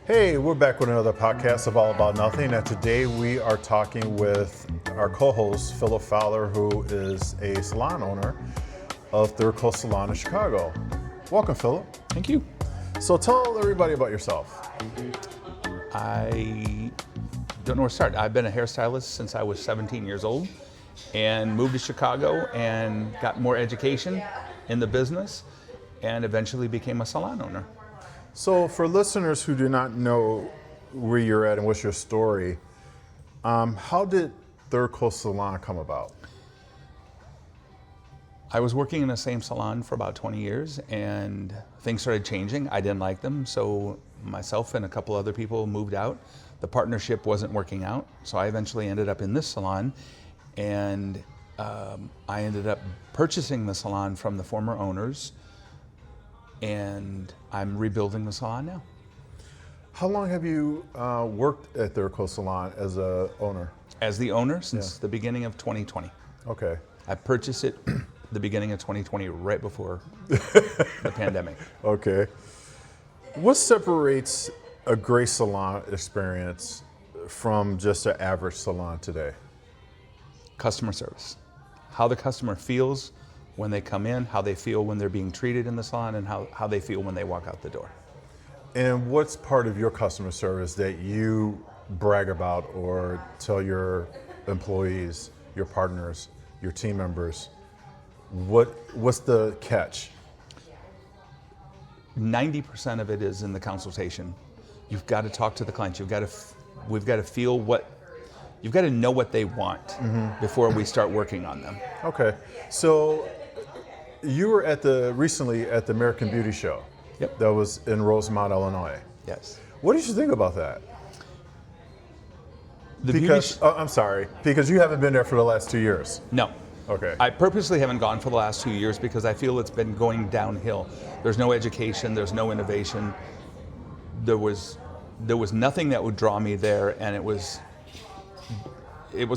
Hey, we're back with another podcast of All About Nothing, and today we are talking with our co-host, Philip Fowler, who is a salon owner of Third Coast Salon in Chicago. Welcome, Philip. Thank you. So tell everybody about yourself. I don't know where to start. I've been a hairstylist since I was 17 years old and moved to Chicago and got more education in the business and eventually became a salon owner. So for listeners who do not know where you're at and what's your story, how did Third Coast Salon come about? I was working in the same salon for about 20 years and things started changing. I didn't like them, so myself and a couple other people moved out. The partnership wasn't working out, so I eventually ended up in this salon, and I ended up purchasing the salon from the former owners, and I'm rebuilding the salon now. How long have you worked at Third Coast Salon as a owner? As the owner since the beginning of 2020. Okay. I purchased it the beginning of 2020, right before the pandemic. Okay. What separates a great salon experience from just an average salon today? Customer service. How the customer feels when they come in, how they feel when they're being treated in the salon, and how they feel when they walk out the door. And what's part of your customer service that you brag about or tell your employees, your partners, your team members? What's the catch? 90% of it is in the consultation. You've got to talk to the clients. We've got to feel you've got to know what they want before we start working on them. Okay. So you were recently at the American Beauty Show. Yep. That was in Rosemont, Illinois. Yes. What did you think about that? Because you haven't been there for the last 2 years. No. Okay. I purposely haven't gone for the last 2 years because I feel it's been going downhill. There's no education, there's no innovation. There was nothing that would draw me there, and it was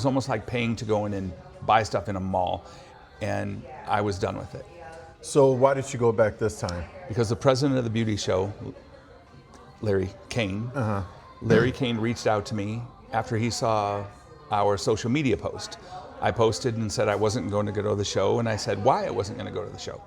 almost like paying to go in and buy stuff in a mall, and I was done with it. So why did you go back this time? Because the president of the beauty show, Larry Kane reached out to me after he saw our social media post. I posted and said I wasn't going to go to the show, and I said why I wasn't going to go to the show.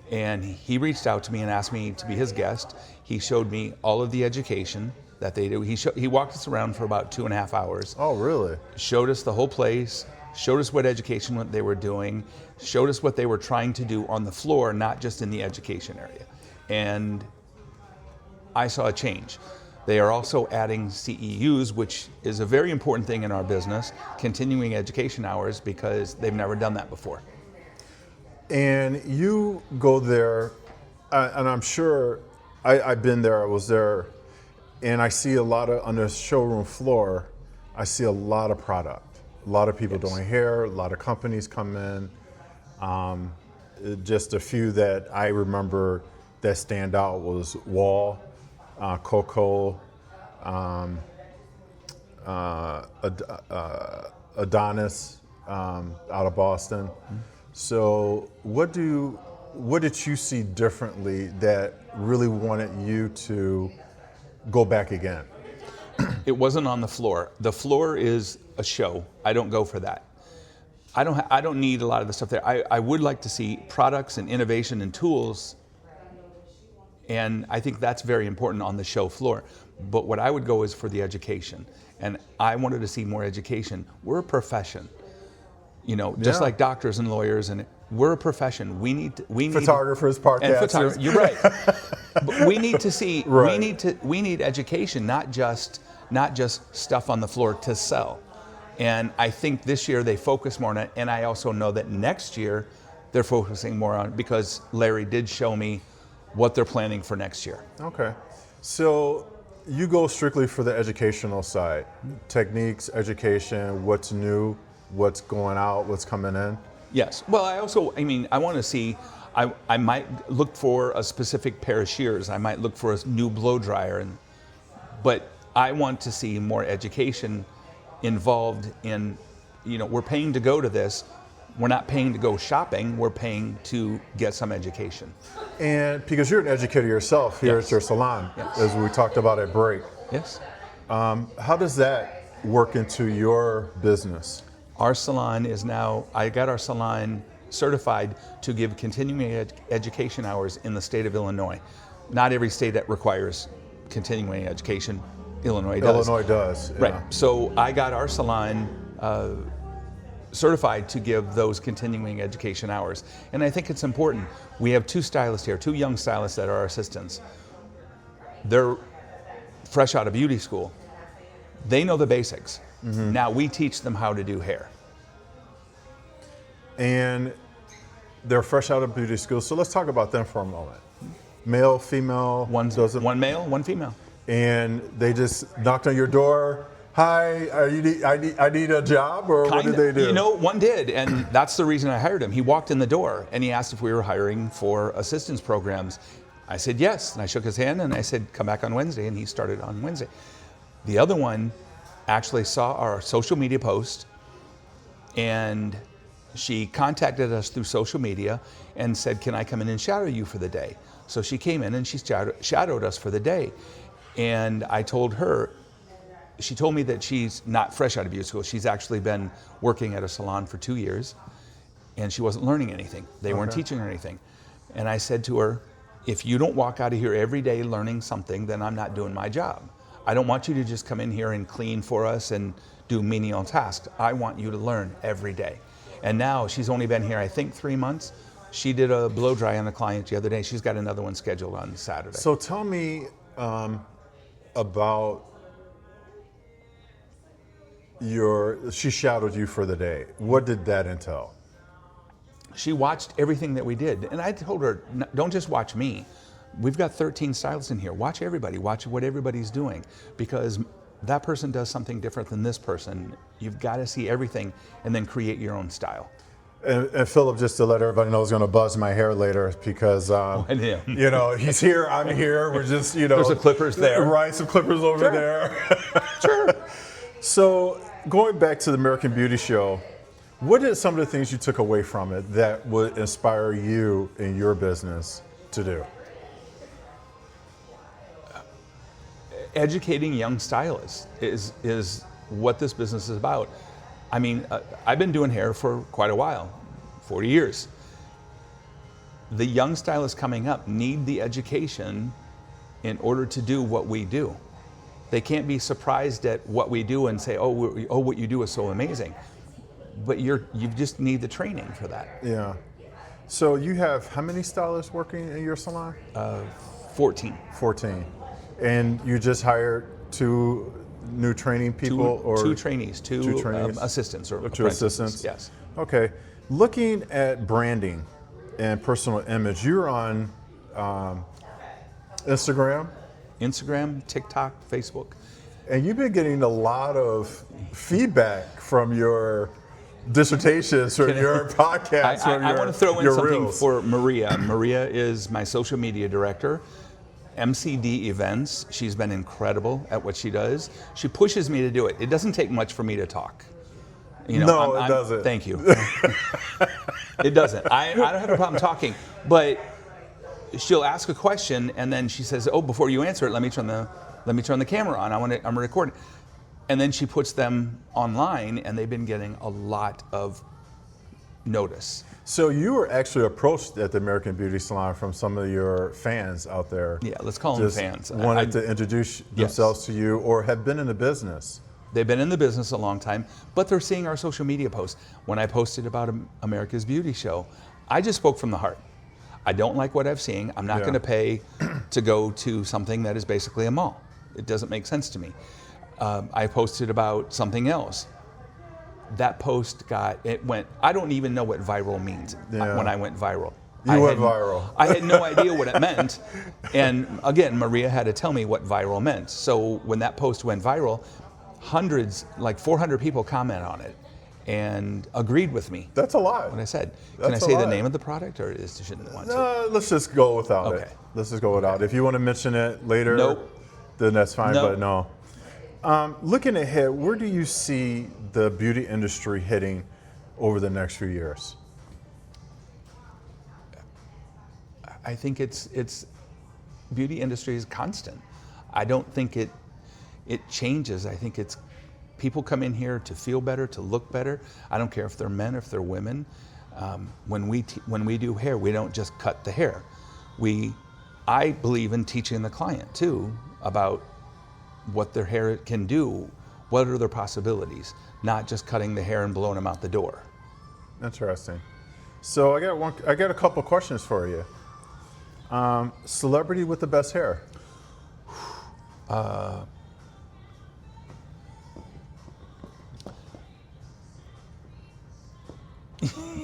And he reached out to me and asked me to be his guest. He showed me all of the education that they do. He walked us around for about 2.5 hours. Oh, really? Showed us the whole place, showed us what education they were doing, showed us what they were trying to do on the floor, not just in the education area. And I saw a change. They are also adding CEUs, which is a very important thing in our business, continuing education hours, because they've never done that before. And you go there, and I'm sure I've been there, I was there, and I see on the showroom floor, I see a lot of product. A lot of people doing hair, a lot of companies come in. Just a few that I remember that stand out was Wall, Coco, Adonis out of Boston. So what did you see differently that really wanted you to go back again? It wasn't on the floor. The floor is a show. I don't go for that. I don't need a lot of the stuff there. I would like to see products and innovation and tools, and I think that's very important on the show floor. But what I would go is for the education, and I wanted to see more education. We're a profession, just like doctors and lawyers, and we're a profession. We need photographers, podcasters. You're right. But we need to see. Right. We need education, not just stuff on the floor to sell. And I think this year they focus more on it, and I also know that next year they're focusing more on it because Larry did show me what they're planning for next year. Okay. So you go strictly for the educational side, techniques, education, what's new, what's going out, what's coming in? Yes. Well, I want to see, I might look for a specific pair of shears. I might look for a new blow dryer, but I want to see more education involved in, we're paying to go to this. We're not paying to go shopping, we're paying to get some education. And because you're an educator yourself here at your salon, as we talked about at break. Yes. How does that work into your business? Our salon is now, I got our salon certified to give continuing education hours in the state of Illinois. Not every state that requires continuing education. Illinois does. Illinois does. Yeah. Right. So I got our salon certified to give those continuing education hours. And I think it's important. We have two stylists here, two young stylists that are our assistants. They're fresh out of beauty school. They know the basics. Mm-hmm. Now we teach them how to do hair. And they're fresh out of beauty school. So let's talk about them for a moment. Male, female? One male, one female. And they just knocked on your door. Hi, I need a job, or what did they do? You know, one did, and that's the reason I hired him. He walked in the door and he asked if we were hiring for assistance programs. I said yes, and I shook his hand and I said, come back on Wednesday, and he started on Wednesday. The other one actually saw our social media post, and she contacted us through social media and said, can I come in and shadow you for the day? So she came in and she shadowed us for the day. And I told her, she told me that she's not fresh out of beauty school. She's actually been working at a salon for 2 years, and she wasn't learning anything. They weren't teaching her anything. And I said to her, if you don't walk out of here every day learning something, then I'm not doing my job. I don't want you to just come in here and clean for us and do menial tasks. I want you to learn every day. And now she's only been here, I think, 3 months. She did a blow dry on a client the other day. She's got another one scheduled on Saturday. So tell me about she shadowed you for the day. What did that entail? She watched everything that we did. And I told her, don't just watch me. We've got 13 stylists in here. Watch everybody. Watch what everybody's doing. Because that person does something different than this person. You've got to see everything and then create your own style. And Philip, just to let everybody know, is going to buzz my hair later because, you know, he's here, I'm here. We're just, you know. There's some clippers there. Right, some clippers over there. Sure. So going back to the American Beauty Show, what are some of the things you took away from it that would inspire you in your business to do? Educating young stylists is what this business is about. I mean, I've been doing hair for quite a while, 40 years. The young stylists coming up need the education in order to do what we do. They can't be surprised at what we do and say, oh, what you do is so amazing. But you just need the training for that. Yeah. So you have how many stylists working in your salon? 14. 14. And you just hired 2 new training people? Two trainees, two assistants or two assistants? Yes. Okay. Looking at branding and personal image, you're on Instagram? Instagram, TikTok, Facebook. And you've been getting a lot of feedback from your dissertations or your podcasts. I want to throw in something reels. for Maria. Maria is my social media director. MCD events. She's been incredible at what she does. She pushes me to do it. It doesn't take much for me to talk. You know, it doesn't. Thank you. It doesn't. I don't have a problem talking, but she'll ask a question and then she says, "Oh, before you answer it, let me turn the camera on. I'm recording." And then she puts them online, and they've been getting a lot of notice. So you were actually approached at the American Beauty Salon from some of your fans out there. Yeah, let's call them fans. Wanted to introduce themselves to you or have been in the business. They've been in the business a long time, but they're seeing our social media posts. When I posted about America's Beauty Show, I just spoke from the heart. I don't like what I'm seeing. I'm not going to pay to go to something that is basically a mall. It doesn't make sense to me. I posted about something else. That post went, I don't even know what viral means when I went viral. You went viral. I had no idea what it meant. And again, Maria had to tell me what viral meant. So when that post went viral, hundreds, like 400 people comment on it and agreed with me. That's a lot. What I said. Can I say the name of the product, or shouldn't want to? Let's just go without it. Let's just go without it. If you want to mention it later, then that's fine, but no. Looking ahead, where do you see the beauty industry heading over the next few years? I think it's beauty industry is constant. I don't think it changes. I think it's people come in here to feel better, to look better. I don't care if they're men or if they're women. When we do hair, we don't just cut the hair. I believe in teaching the client too about what their hair can do. What are their possibilities? Not just cutting the hair and blowing them out the door. Interesting. So I got a couple questions for you. Celebrity with the best hair?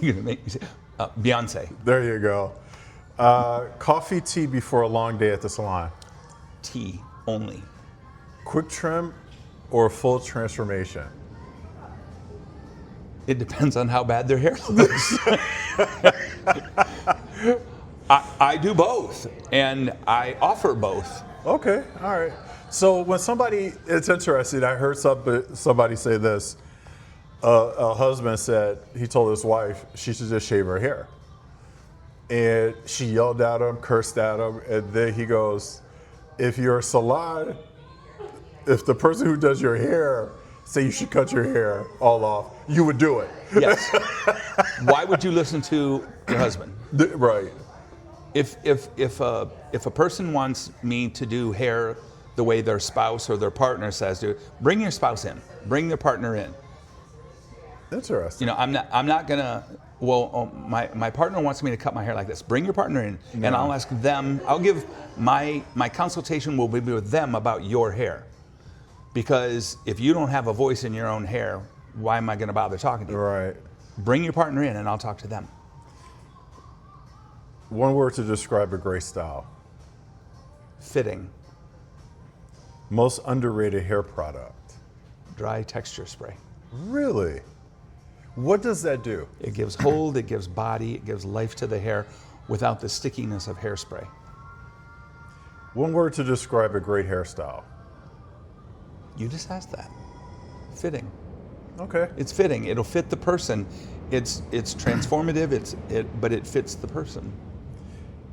You're gonna make me say Beyonce. There you go. Coffee, tea before a long day at the salon? Tea only. Quick trim or full transformation? It depends on how bad their hair looks. I do both, and I offer both. Okay, all right. So when it's interesting, I heard somebody say this. A husband said, he told his wife she should just shave her hair. And she yelled at him, cursed at him, and then he goes, if you're a salon, if the person who does your hair say you should cut your hair all off, you would do it. Yes. Why would you listen to your husband? Right. If a person wants me to do hair the way their spouse or their partner says to, bring your spouse in, bring their partner in. Interesting. You know, I'm not gonna. Well, my partner wants me to cut my hair like this. Bring your partner in, and I'll ask them. I'll give my consultation will be with them about your hair, because if you don't have a voice in your own hair, why am I going to bother talking to you? Right. Bring your partner in, and I'll talk to them. One word to describe a great style. Fitting. Most underrated hair product. Dry texture spray. Really? What does that do? It gives hold, it gives body, it gives life to the hair without the stickiness of hairspray. One word to describe a great hairstyle. You just asked that. Fitting. Okay. It's fitting. It'll fit the person. It's transformative. But it fits the person.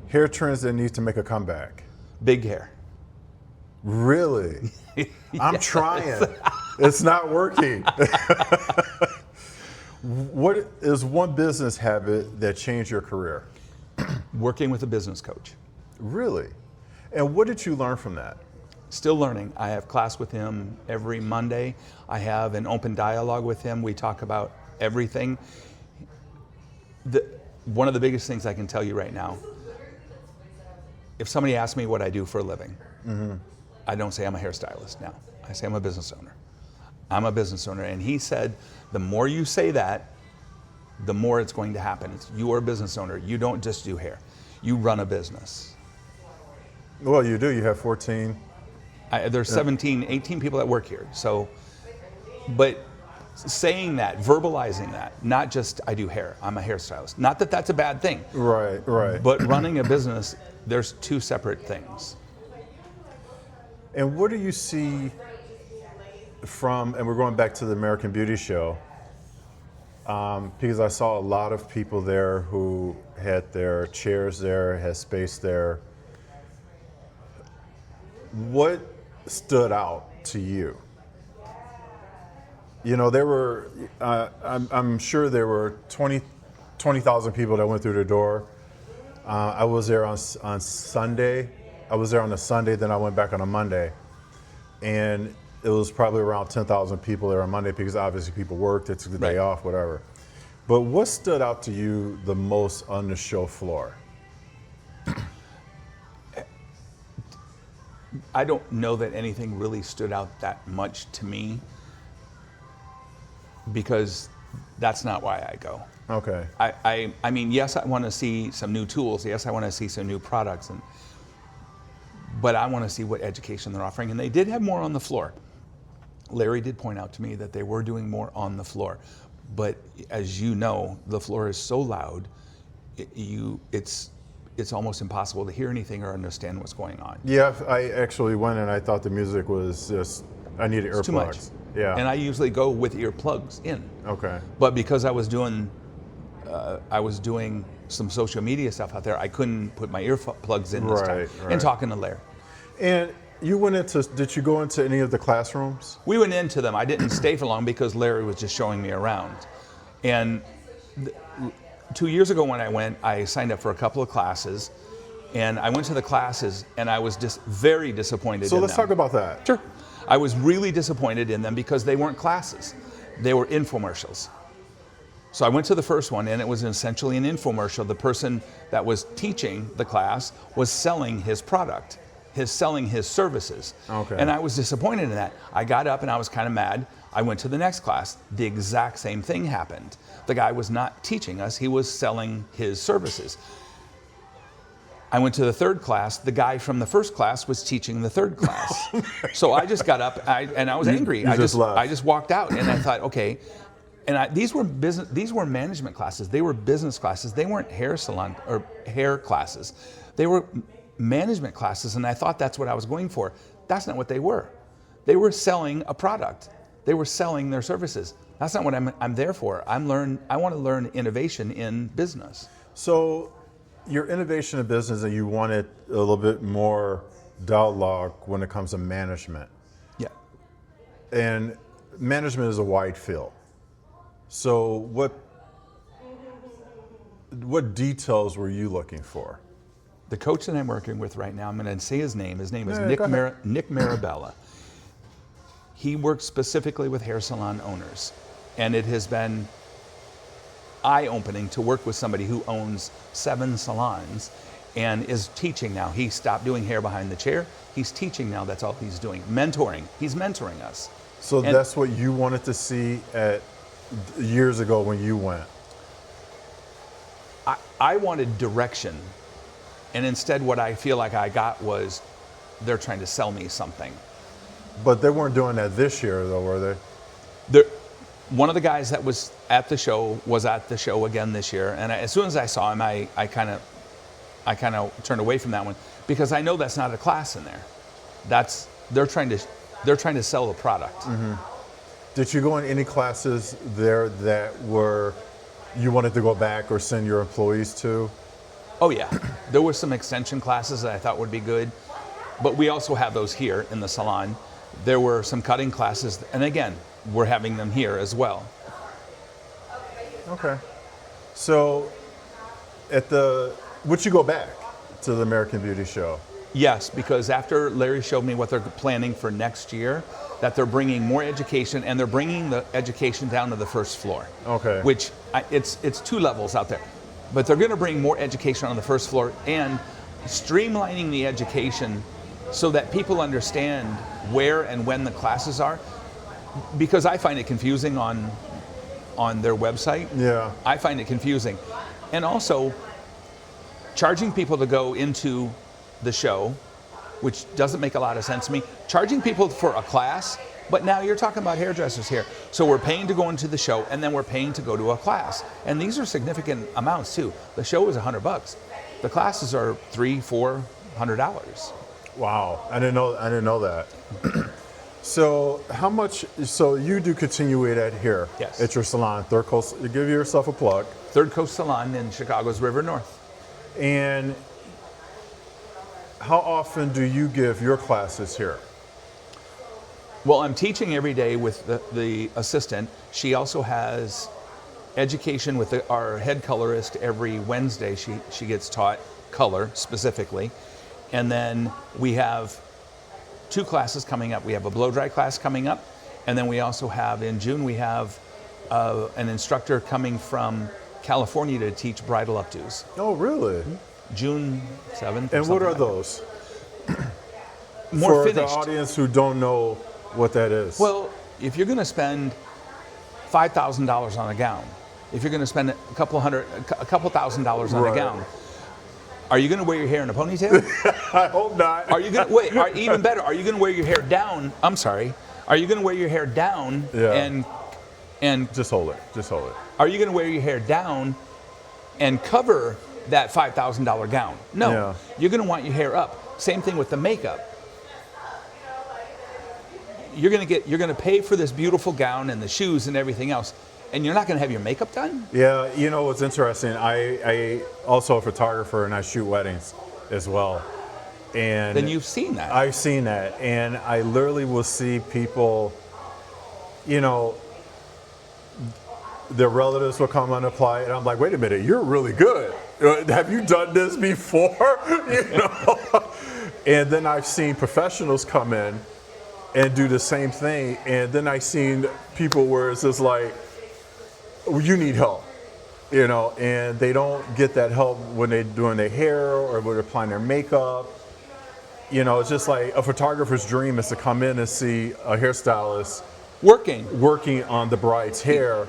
Hair trends that need to make a comeback. Big hair. Really? I'm trying. It's not working. What is one business habit that changed your career? Working with a business coach. Really? And what did you learn from that? Still learning. I have class with him every Monday. I have an open dialogue with him. We talk about everything. One of the biggest things I can tell you right now, if somebody asks me what I do for a living, I don't say I'm a hairstylist now. I say I'm a business owner. I'm a business owner. And he said, the more you say that, the more it's going to happen. You are a business owner. You don't just do hair. You run a business. Well, you do. You have 14. There's 17, 18 people that work here. So, but saying that, verbalizing that, not just I do hair, I'm a hairstylist. Not that that's a bad thing. Right, right. But running a business, there's two separate things. And what do you see from, and we're going back to the American Beauty Show, because I saw a lot of people there who had their chairs there, had space there. What stood out to you? You know, there were, I'm sure there were 20,000 people that went through the door. I was there on Sunday. I was there on a Sunday, then I went back on a Monday. And it was probably around 10,000 people there on Monday because obviously people worked, they took the day off, whatever. But what stood out to you the most on the show floor? I don't know that anything really stood out that much to me because that's not why I go. Okay. I mean, yes, I want to see some new tools. Yes, I want to see some new products, but I want to see what education they're offering. And they did have more on the floor. Larry did point out to me that they were doing more on the floor. But as you know, the floor is so loud, it's almost impossible to hear anything or understand what's going on. Yeah, I actually went and I thought the music was just, I needed earplugs. Too much. Yeah. And I usually go with earplugs in. Okay. But because I was doing some social media stuff out there, I couldn't put my earplugs in this time. Right. And talking to Larry. And you went into, did you go into any of the classrooms? We went into them. I didn't stay for long because Larry was just showing me around. And 2 years ago when I went, I signed up for a couple of classes. And I went to the classes, and I was just very disappointed in them. So let's talk about that. Sure. I was really disappointed in them because they weren't classes. They were infomercials. So I went to the first one, and it was essentially an infomercial. The person that was teaching the class was selling his product, selling his services. Okay. And I was disappointed in that. I got up, and I was kind of mad. I went to the next class. The exact same thing happened. The guy was not teaching us. He was selling his services. I went to the third class. The guy from the first class was teaching the third class. So I just got up and I was angry. I just walked out, and I thought, okay. And these were management classes. They were business classes. They weren't hair salon or hair classes. They were management classes, and I thought that's what I was going for. That's not what they were. They were selling a product. They were selling their services. That's not what I'm there for. I want to learn innovation in business. So your innovation in business, and you wanted a little bit more dialogue when it comes to management. Yeah. And management is a wide field. So what details were you looking for? The coach that I'm working with right now, I'm going to say his name. His name is Yeah, Nick go ahead. Marabella. He works specifically with hair salon owners. And it has been eye-opening to work with somebody who owns 7 salons and is teaching now. He stopped doing hair behind the chair. He's teaching now. That's all he's doing. Mentoring. He's mentoring us. So that's what you wanted to see years ago when you went. I wanted direction. And instead what I feel like I got was they're trying to sell me something. But they weren't doing that this year, though, were they? One of the guys that was at the show was at the show again this year, and as soon as I saw him, I kind of turned away from that one because I know that's not a class in there. They're trying to sell the product. Mm-hmm. Did you go in any classes there that you wanted to go back or send your employees to? Oh yeah, there were some extension classes that I thought would be good, but we also have those here in the salon. There were some cutting classes, and again, we're having them here as well. Okay. So, would you go back to the American Beauty Show? Yes, because after Larry showed me what they're planning for next year, that they're bringing more education, and they're bringing the education down to the first floor. Okay. Which it's 2 levels out there, but they're going to bring more education on the first floor and streamlining the education so that people understand where and when the classes are. Because I find it confusing on their website. Yeah. I find it confusing. And also, charging people to go into the show, which doesn't make a lot of sense to me. Charging people for a class, but now you're talking about hairdressers here. So we're paying to go into the show, and then we're paying to go to a class. And these are significant amounts too. The show is $100. The classes are $300-$400. Wow, I didn't know that. So how much? So you do continuate here Yes. at your salon, Third Coast. You give yourself a plug. Third Coast Salon in Chicago's River North. And how often do you give your classes here? Well, I'm teaching every day with the assistant. She also has education with our head colorist every Wednesday. She gets taught color specifically. And then we have 2 classes coming up. We have a blow dry class coming up. And then we also have, in June, we have an instructor coming from California to teach bridal updos. Oh, really? June 7th. And what are those? More for finished. the audience who don't know what that is. Well, if you're going to spend $5,000 on a gown, if you're going to spend a couple $1,000s on a gown, are you going to wear your hair in a ponytail? I hope not. Are you going to wait? Even better, are you going to wear your hair down? I'm sorry. Are you going to wear your hair down and just hold it? Just hold it. Are you going to wear your hair down and cover that $5,000 gown? No. Yeah. You're going to want your hair up. Same thing with the makeup. you're gonna pay for this beautiful gown and the shoes and everything else, and you're not gonna have your makeup done? Yeah, you know what's interesting? I also a photographer and I shoot weddings as well. And Then you've seen that. I've seen that, and I literally will see people, you know, their relatives will come and apply, and I'm like, wait a minute, you're really good. Have you done this before? You know? And then I've seen professionals come in and do the same thing, and then I've seen people where it's just like, you need help, you know, and they don't get that help when they're doing their hair or when they're applying their makeup. You know, it's just like a photographer's dream is to come in and see a hairstylist working on the bride's hair,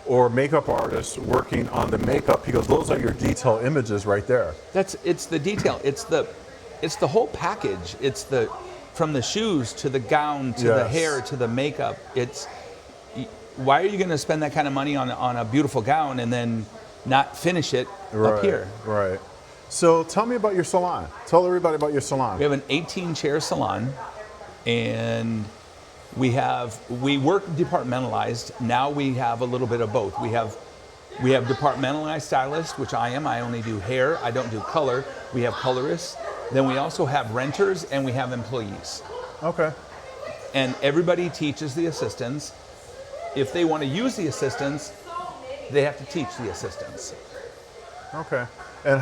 or makeup artist working on the makeup, because those are your detail images right there. It's the detail. It's the whole package. It's from the shoes to the gown to the hair to the makeup. Why are you going to spend that kind of money on a beautiful gown and then not finish it up here? Right. So tell me about your salon. Tell everybody about your salon. We have an 18-chair salon, and we work departmentalized. Now we have a little bit of both. We have departmentalized stylists, which I am. I only do hair. I don't do color. We have colorists. Then we also have renters, and we have employees. Okay. And everybody teaches the assistants. If they want to use the assistants, they have to teach the assistants. Okay. And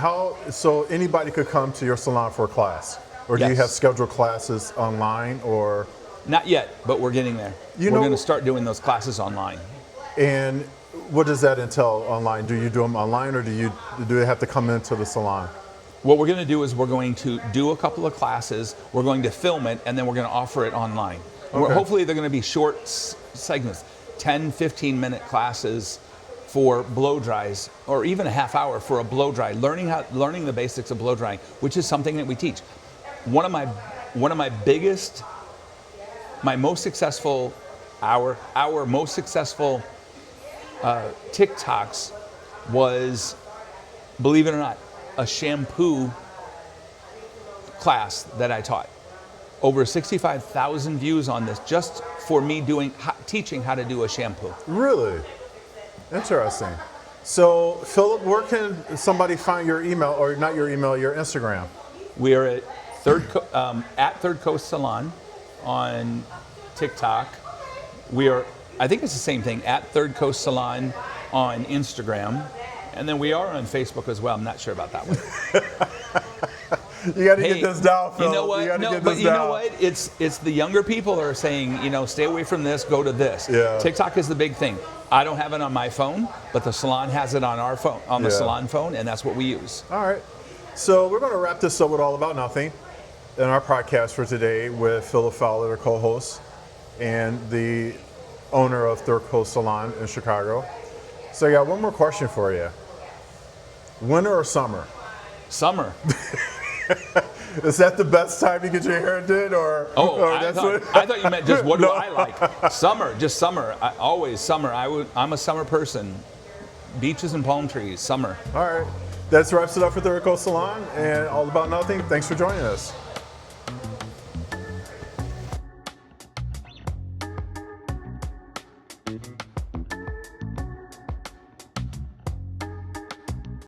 so anybody could come to your salon for a class? Or do you Yes. have scheduled classes online, or? Not yet, but we're getting there. We're going to start doing those classes online. And what does that entail online? Do you do them online, or do they have to come into the salon? What we're going to do is we're going to do a couple of classes, we're going to film it, and then we're going to offer it online. Okay. Hopefully they're going to be short segments, 10, 15-minute classes for blow dries, or even a half hour for a blow dry, learning the basics of blow drying, which is something that we teach. One of my biggest, my most successful, our most successful TikToks was, believe it or not, a shampoo class that I taught. Over 65,000 views on this, just for me teaching how to do a shampoo. Really? Interesting. So, Philip, where can somebody find your email, or not your email, your Instagram? We are at Third Coast Salon on TikTok. I think it's the same thing, at Third Coast Salon on Instagram. And then we are on Facebook as well. I'm not sure about that one. You got to get this down, Phil. You know what? You know what? It's the younger people are saying, stay away from this, go to this. Yeah. TikTok is the big thing. I don't have it on my phone, but the salon has it on our phone, on the salon phone, and that's what we use. All right. So we're going to wrap this up with All About Nothing in our podcast for today with Philip Fowler, the co-host, and the owner of Third Coast Salon in Chicago. So I got one more question for you. Winter or summer? Summer. Is that the best time to get your hair did, or? I thought you meant just what do I like? Summer, just summer. Always summer. I'm a summer person. Beaches and palm trees, summer. All right. That wraps it up for Third Coast Salon and All About Nothing. Thanks for joining us.